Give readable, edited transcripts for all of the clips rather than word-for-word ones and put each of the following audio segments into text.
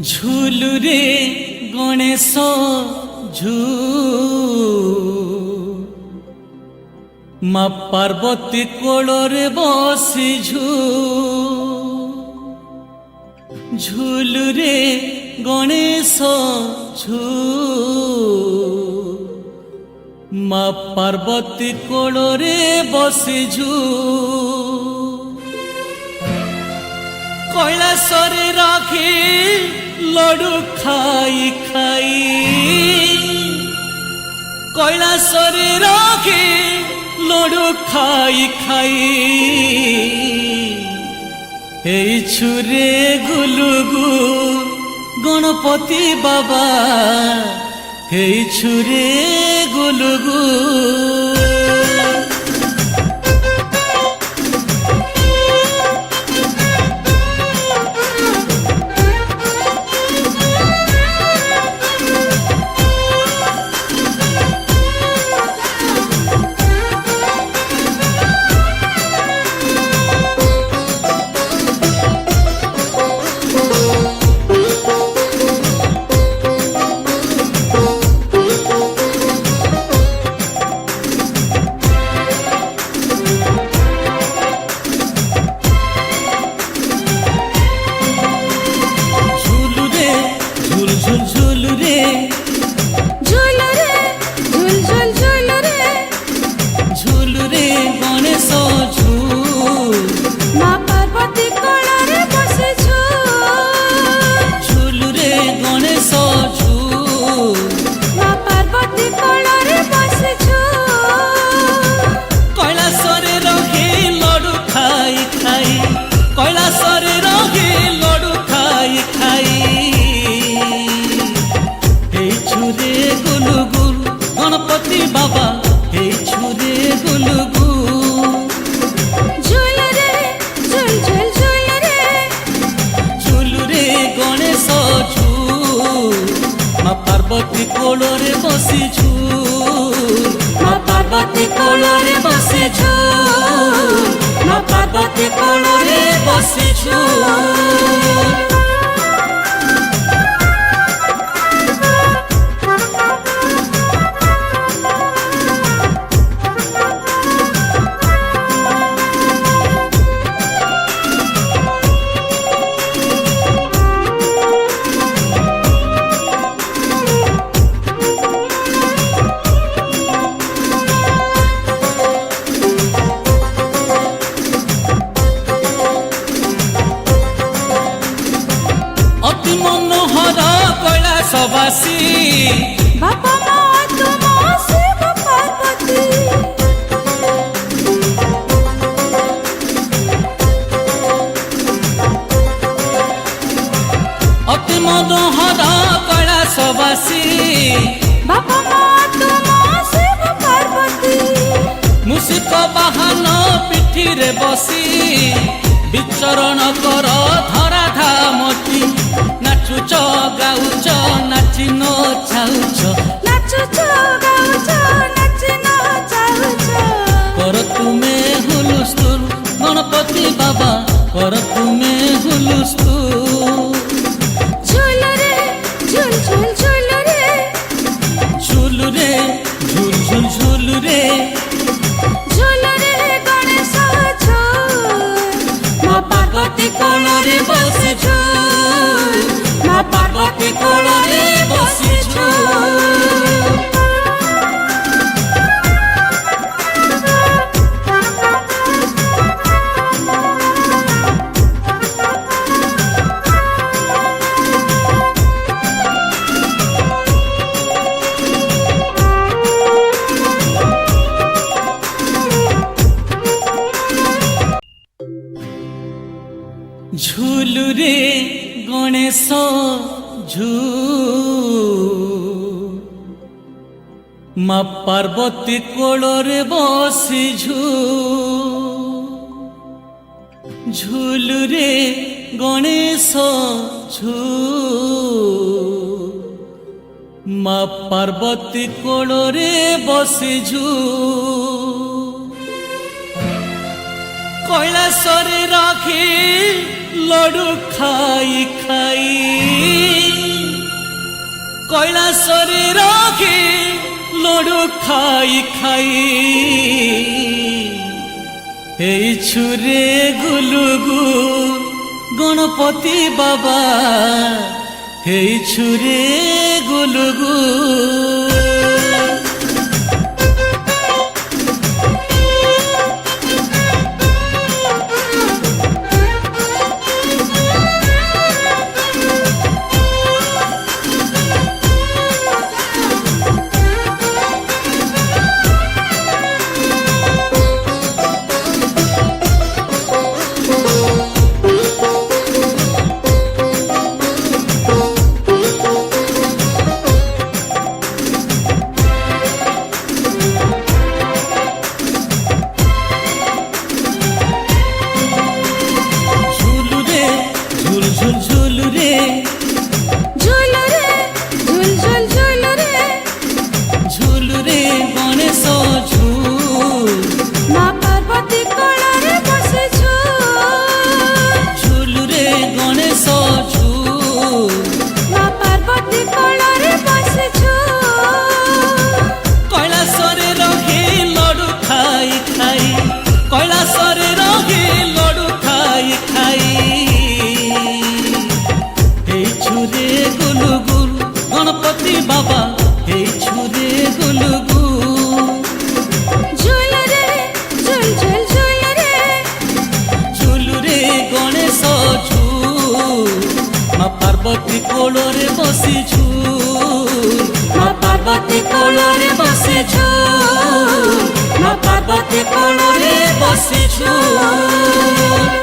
झूलु रे गणेश माँ पार्वती कोଳରେ बसी झूलु रे गणेश माँ पार्वती कोଳରେ बसी कैलासरे राखी लडू खाई खाई कैलासरे राखी लडू खाई खाई हे छुरे गुलुगु गणपति बाबा हे छुरे गुलुगु गणपति बाबा हे छुरे गुलुगु झूल रे झूल झूल झूल रे झूलु रे गणेश माँ पार्वती कोଳରେ बसी माँ पार्वती कोଳରେ बसी माँ पार्वती कोଳରେ बसी कैलासवासी बापा माँ तुम शिव पार्वती अति मनोहर कैलासवासी बापा माँ तुम शिव पार्वती मूषिक वाहन पिठी रे बसी विचरण कर धरा धामती नाचुच गाउच नाची नचाउछ नाचुच गाउच नाची नचाउछ कर तुमे हुलुस्तुल गणपति बाबा कर तुमे हुलुस्तुल झूल रे झूल झूल झूल रे झूल रे झूल झूल झूल रे झूल रे गणेश माँ पार्वती कोଳରେ बसी माँ पार्वती कोଳରେ बसी झूलु रे गणेश माँ पार्वती कोଳରେ बसी झूलु रे गणेश माँ पार्वती कोଳରେ बसी कैलासरे राखी लडू खाई खाई কৈলাসরে রখে লড়ু খাই খাই এই ছুরে গুলুগু গণপতি বাবা এই ছুরে গুলুগু গণপতি বাবা এই ছুরে গুলুগু ঝুল রে ঝুল ঝুল ঝুল রে ঝুলুরে গণেশ ঝুল মা পার্বতী কোଳରେ বসি ঝুল মা পার্বতী কোଳରେ বসি ঝুল মা পার্বতী কোଳରେ বসি ঝুল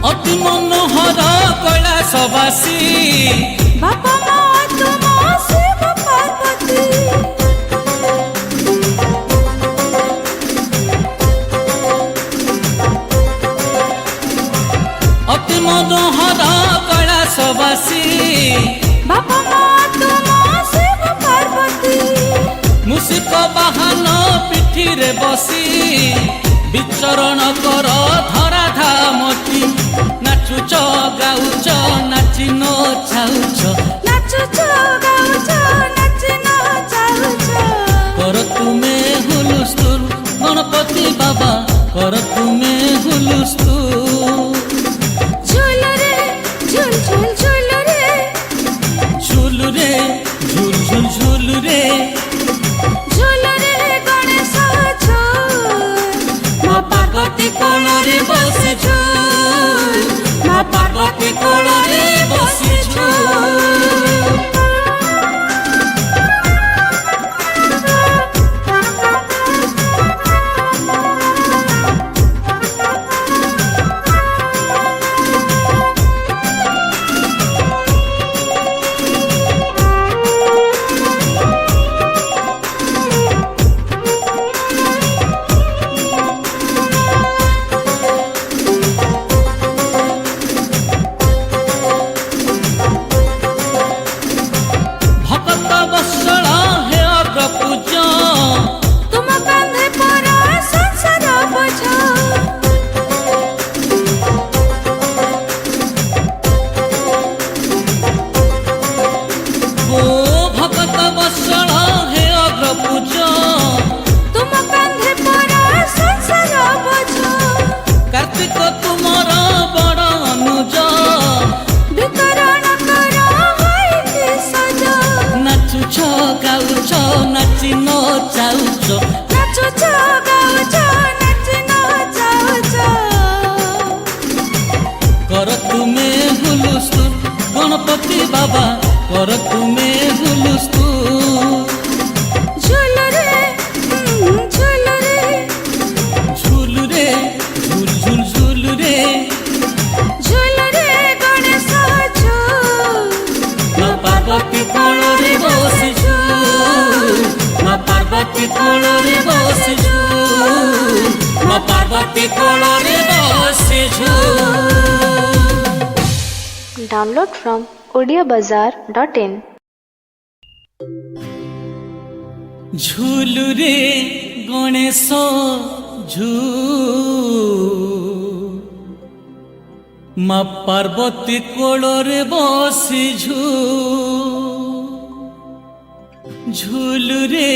অতি মনোহর কৈলাসবাসী বাবা মা তুম শিব পার্বতী অতি মনোহর কৈলাসবাসী বাবা মা তুম শিব পার্বতী মূষিক বাহন পিঠিরে বসি বিচরণ কর ধরা ধামটি নাচুচ গাউচ নাচি নচাউছ নাচুছ গাউছ নাচি নচাউছ কর তুমে হুলস্থুল গণপতি বাবা কর তুমে হুলস্থুল ঝুল রে ঝুল ঝুল ঝুল রে ঝুল রে ঝুল ঝুল ঝুল রে ঝুল রে গণেশ ঝুল মা পার্বতী কোଳରେ বসি ঝুল মা পার্বতী কোଳରେ বসি ঝুল ପାର୍ବତୀ କୋଳରେ ବସିଛୁ। Download from odiabazaar.in। ঝুলুরে গণেশ মা পার্বতী কোଳରେ বসিঝু। ঝুলুরে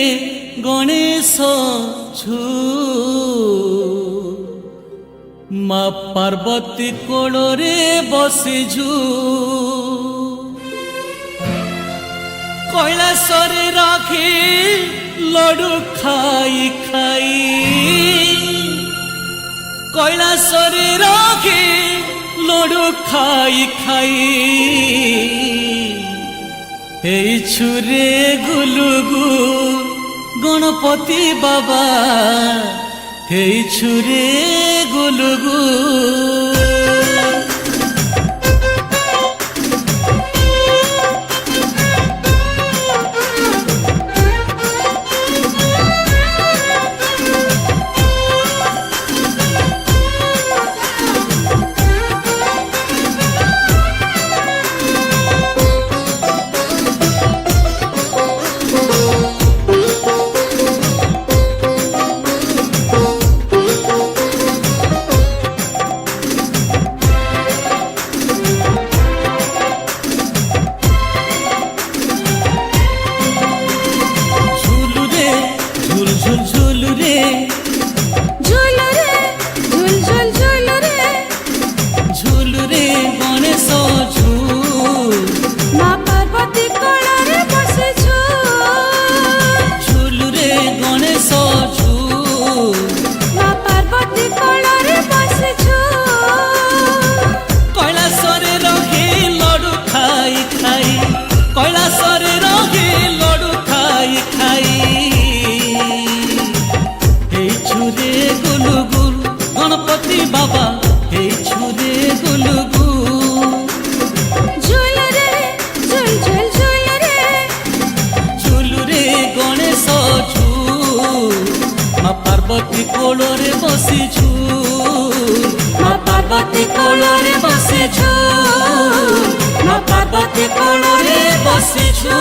গণেশ মা পার্বতী কোଳରେ বসিঝু। কৈলাসরে রাখি লডু খাই খাই, কৈলাসরে রাখি লডু খাই খাই। এই ছুরে গুলুগু গণপতি বাবা, এই ছুরে গুলুগু। গণপতি বাবা এই ছুরে গুলুগু। ঝুলরে ঝুল ঝুল ঝুলরে, ঝুলুরে গণেশ মা পার্বতী কোଳରେ বসিছু। মা পার্বতী কোଳରେ বসিছু, মা পার্বতী কোଳରେ বসিছু।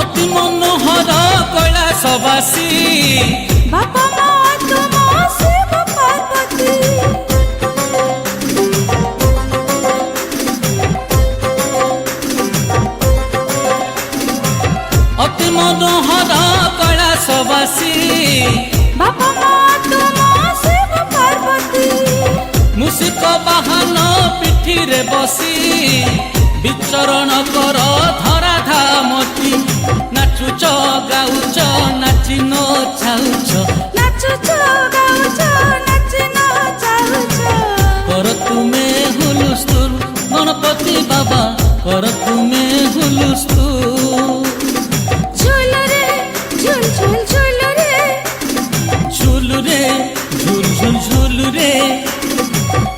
অতি মনোহর কৈলাসবাসী বাবা মা তোমা শিব পার্বতী। অতি মনোহর কৈলাসবাসী বাবা মা তোমা শিব পার্বতী। মূষিক বাহন পিঠিরে বসি বিচরণ কর ধরা ধামতি। নাচুচ গাউচ নাচি নচাউছ, নাচুছ গাউছ নাচি নচাউছ। কর তুমে হুলস্থুল গণপতি বাবা, কর তুমে হুলস্থুল। ঝুলরে ঝুল ঝুল ঝুলরে, ঝুলুরে ঝুল ঝুল ঝুলুরে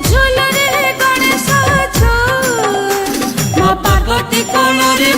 ঝুলরে গণেশ ঝুল মা পার্বতী কোଳରେ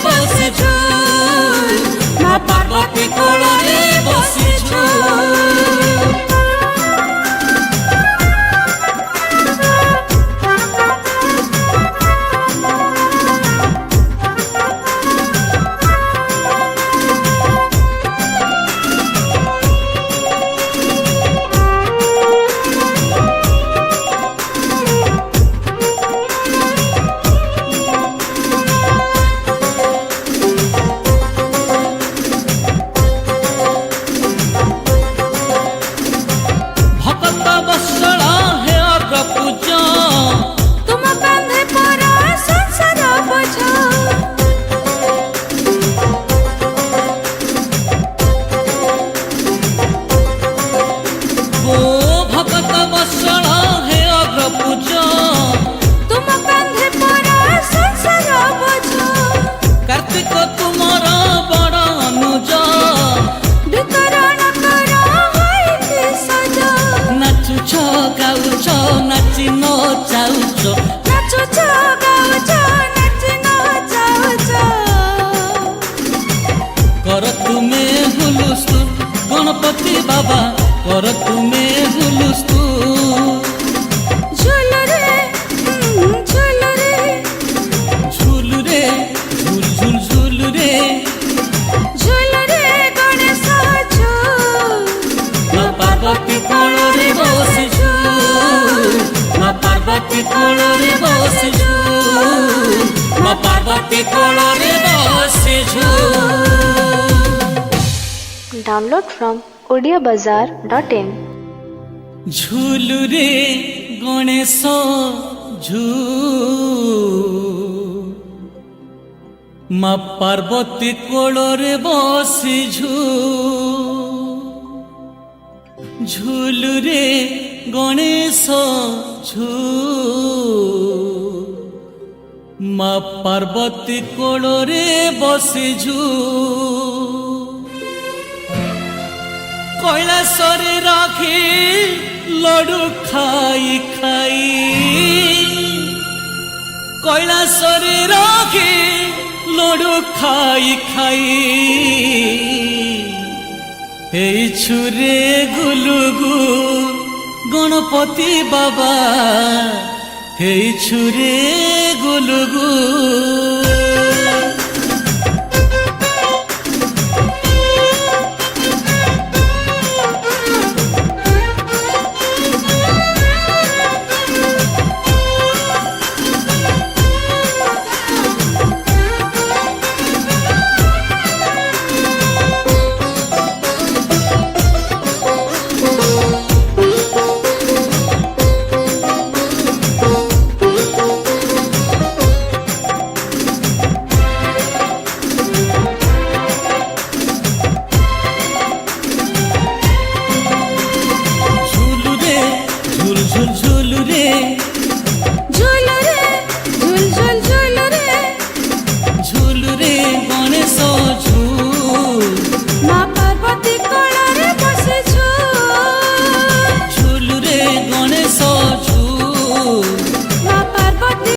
पार्वती कोଳରେ ବସିଛୁ। Download from odiabazaar.in। ଝୁଲୁରେ ଗଣେଶ ମା ପାର୍ବତୀ କୋଳରେ ବସିଛୁ। ଝୁଲୁରେ ଗଣେଶ ମା ପାର୍ବତୀ କୋଳରେ ବସିଛୁ। কৈলাসরে রাখি লডু খাই খাই, কৈলাসরে রাখি লডু খাই খাই, এই ছুরে গুলুগু গণপতি বাবা, এই ছুরে গুলুগু।